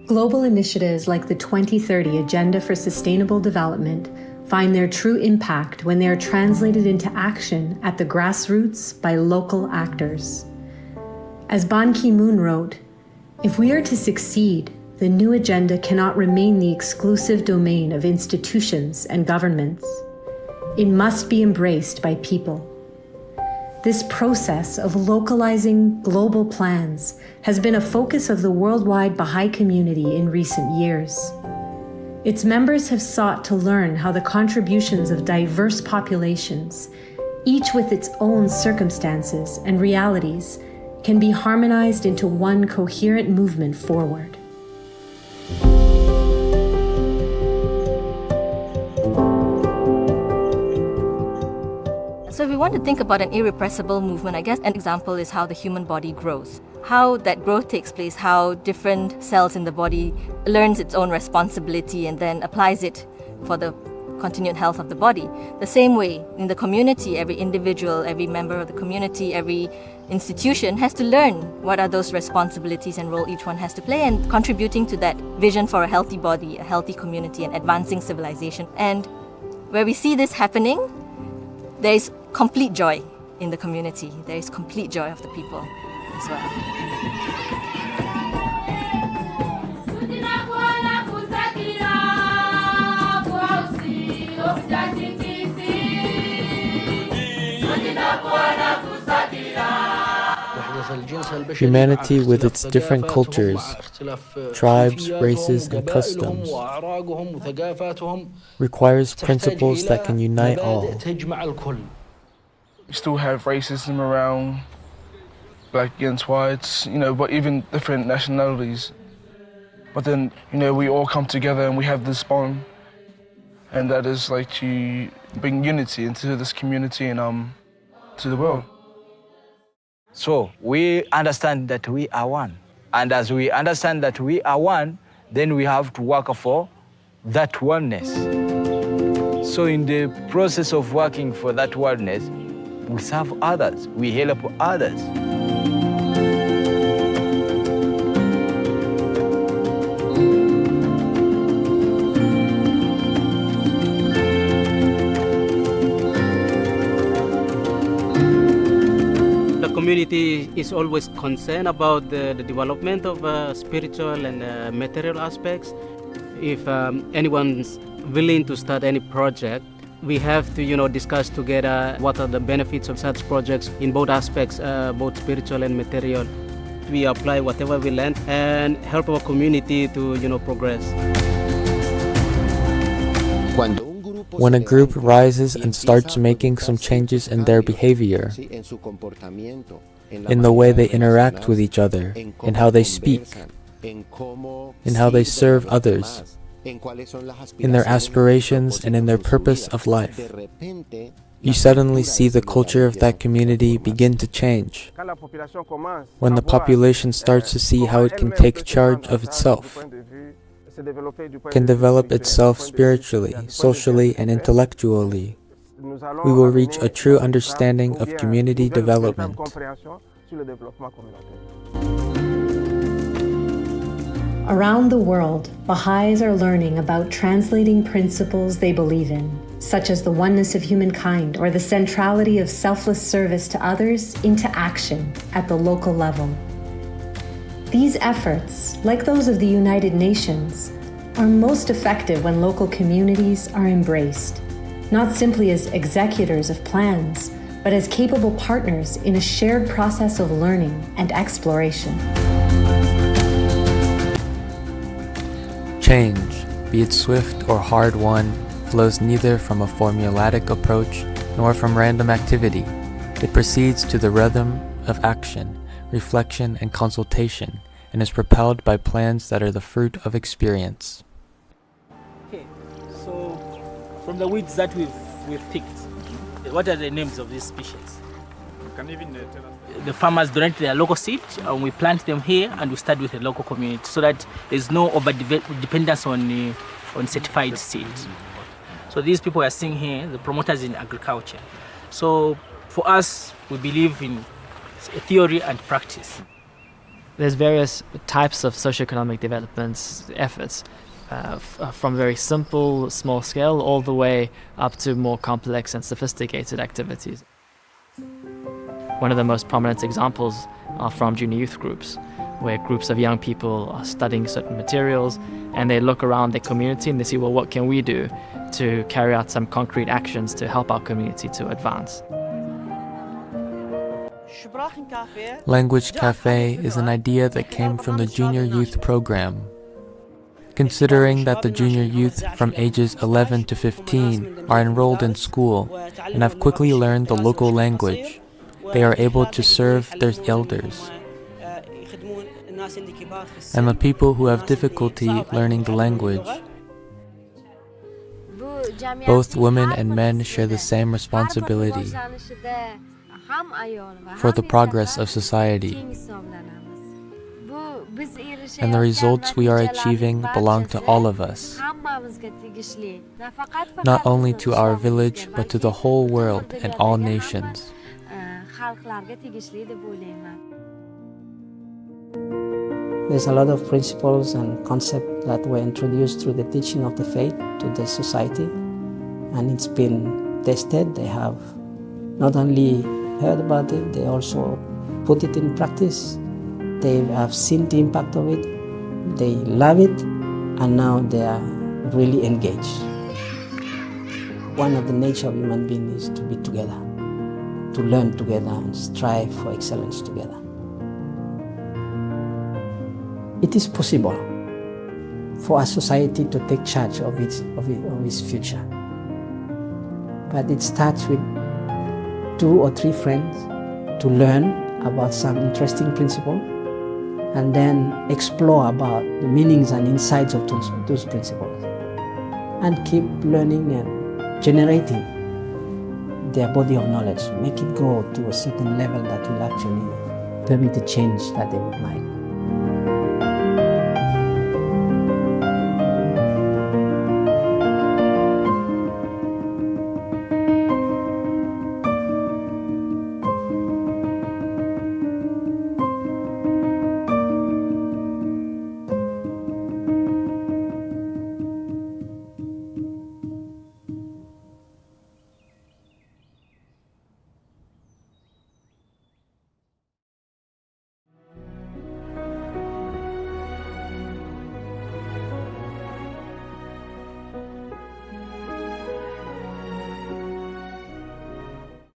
Global initiatives like the 2030 Agenda for Sustainable Development find their true impact when they are translated into action at the grassroots by local actors. As Ban Ki-moon wrote, "If we are to succeed, the new agenda cannot remain the exclusive domain of institutions and governments. It must be embraced by people." This process of localizing global plans has been a focus of the worldwide Baha'i community in recent years. Its members have sought to learn how the contributions of diverse populations, each with its own circumstances and realities, can be harmonized into one coherent movement forward. So if we want to think about an irrepressible movement, I guess an example is how the human body grows. How that growth takes place, how different cells in the body learns its own responsibility and then applies it for the continued health of the body. The same way, in the community, every individual, every member of the community, every institution has to learn what are those responsibilities and role each one has to play, and contributing to that vision for a healthy body, a healthy community, and advancing civilization. And where we see this happening, there is complete joy in the community. There is complete joy of the people as well. Humanity, with its different cultures, tribes, races, and customs, requires principles that can unite all. We still have racism around, black against whites, but even different nationalities. But then, we all come together and we have this bond, and that is like to bring unity into this community and to the world. So we understand that we are one. And as we understand that we are one, then we have to work for that oneness. So in the process of working for that oneness, we serve others, we help others. The community is always concerned about the development of spiritual and material aspects. If anyone's willing to start any project, we have to, discuss together what are the benefits of such projects in both aspects, both spiritual and material. We apply whatever we learn and help our community to, progress. When a group rises and starts making some changes in their behavior, in the way they interact with each other, in how they speak, in how they serve others, in their aspirations and in their purpose of life, you suddenly see the culture of that community begin to change. When the population starts to see how it can take charge of itself, can develop itself spiritually, socially, and intellectually, we will reach a true understanding of community development. Around the world, Baha'is are learning about translating principles they believe in, such as the oneness of humankind or the centrality of selfless service to others, into action at the local level. These efforts, like those of the United Nations, are most effective when local communities are embraced, not simply as executors of plans, but as capable partners in a shared process of learning and exploration. Change, be it swift or hard-won, flows neither from a formulatic approach nor from random activity. It proceeds to the rhythm of action, reflection, and consultation, and is propelled by plans that are the fruit of experience. Okay, so from the weeds that we've picked, what are the names of these species? You can even tell us. The farmers donate their local seed, and we plant them here, and we start with the local community, so that there's no over-dependence on certified seed. So these people are seeing here, the promoters in agriculture. So for us, we believe in theory and practice. There's various types of socioeconomic development efforts, from very simple, small scale, all the way up to more complex and sophisticated activities. One of the most prominent examples are from junior youth groups, where groups of young people are studying certain materials and they look around their community and they see, well, what can we do to carry out some concrete actions to help our community to advance? Language Cafe is an idea that came from the junior youth program. Considering that the junior youth from ages 11 to 15 are enrolled in school and have quickly learned the local language, they are able to serve their elders. And the people who have difficulty learning the language, both women and men share the same responsibility for the progress of society. And the results we are achieving belong to all of us, not only to our village, but to the whole world and all nations. There's a lot of principles and concepts that were introduced through the teaching of the faith to the society, and it's been tested. They have not only heard about it, they also put it in practice. They have seen the impact of it, they love it, and now they are really engaged. One of the nature of human beings is to be together, to learn together and strive for excellence together. It is possible for a society to take charge of its future. But it starts with 2 or 3 friends to learn about some interesting principle and then explore about the meanings and insights of those principles and keep learning and generating their body of knowledge, make it grow to a certain level that will actually permit the change that they would like.